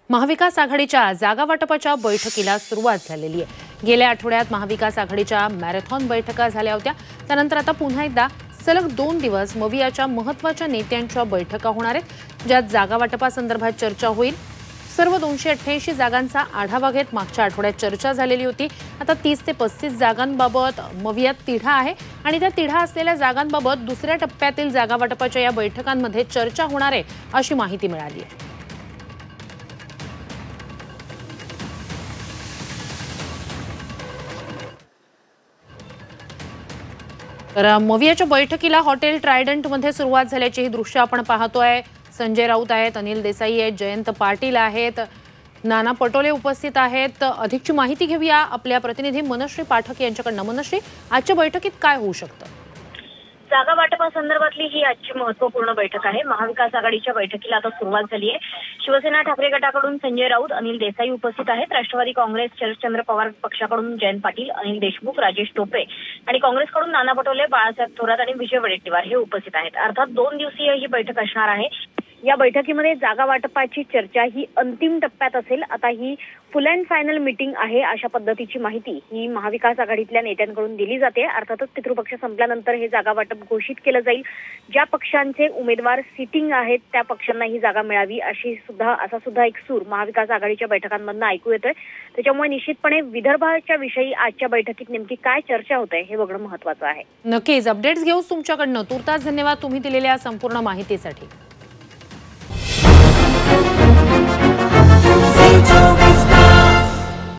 महाविकास आघाडीच्या जागा वाटपाच्या बैठकीला सुरुवात झालेली आहे। गेल्या आठवड्यात महाविकास आघाडीच्या मॅरेथॉन बैठका झाल्या होत्या। त्यानंतर आता पुन्हा एकदा सलग 2 दिवस मवियाच्या महत्त्वाच्या नेत्यांच्या बैठका होणार आहेत, ज्यात जागा वाटपासंदर्भात चर्चा होईल। सर्व 288 जागांचा आढावा घेत मागच्या आठवड्यात चर्चा झालेली होती। आता 30 ते 35 जागांबाबत मवियात तिढा आहे आणि त्या तिढा असलेल्या जागांबाबत दुसऱ्या टप्प्यातील जागा वाटपाच्या या बैठकांमध्ये चर्चा होणार आहे, अशी माहिती मिळाली आहे। तर मवियाच्या बैठकीला हॉटेल ट्रायडंट मध्ये सुरुवात झाल्याची ही दृश्य आपण पाहतोय। संजय राऊत आहेत, अनिल देसाई आहेत, जयंत पाटील आहेत, नाना पटोले उपस्थित आहेत। अधिकची माहिती घेऊया आपल्या प्रतिनिधी मनश्री पाठक यांच्याकडून। मनश्री, आजच्या बैठकीत काय होऊ शकतं? जागा वाटपासंदर्भातली ही आजची महत्त्वपूर्ण बैठक आहे। महाविकास आघाडीच्या बैठकीला आता सुरुवात झाली आहे। शिवसेना ठाकरे गटाकडून संजय राऊत, अनिल देसाई उपस्थित आहेत। राष्ट्रवादी काँग्रेस शरदचंद्र पवार पक्षाकडून जयंत पाटील, अनिल देशमुख, राजेश टोपे आणि काँग्रेसकडून नाना पटोले, बाळासाहेब थोरात आणि विजय वडेट्टीवार हे उपस्थित आहेत। अर्थात 2 दिवसीय ही बैठक असणार आहे। या बैठकीमध्ये जागा वाटपाची चर्चा ही अंतिम टप्प्यात असेल। आता ही फुल अँड फायनल मीटिंग आहे अशा पद्धतीची माहिती ही महाविकास आघाडीतल्या नेत्यांकडून दिली जाते। अर्थातच पितृपक्ष संपल्यानंतर हे जागा वाटप घोषित केलं जाईल। ज्या पक्षांचे उमेदवार सिटिंग आहेत त्या पक्षांना ही जागा मिळावी असा सुद्धा एक सूर महाविकास आघाडीच्या बैठकांमधून ऐकू येतोय। त्याच्यामुळे निश्चितपणे विदर्भाच्या विषयी आजच्या बैठकीत नेमकी काय चर्चा होते हे बघणं महत्त्वाचं आहे। नक्कीच अपडेट्स घेऊ तुमच्याकडनं। तुर्तास धन्यवाद तुम्ही दिलेल्या संपूर्ण माहितीसाठी।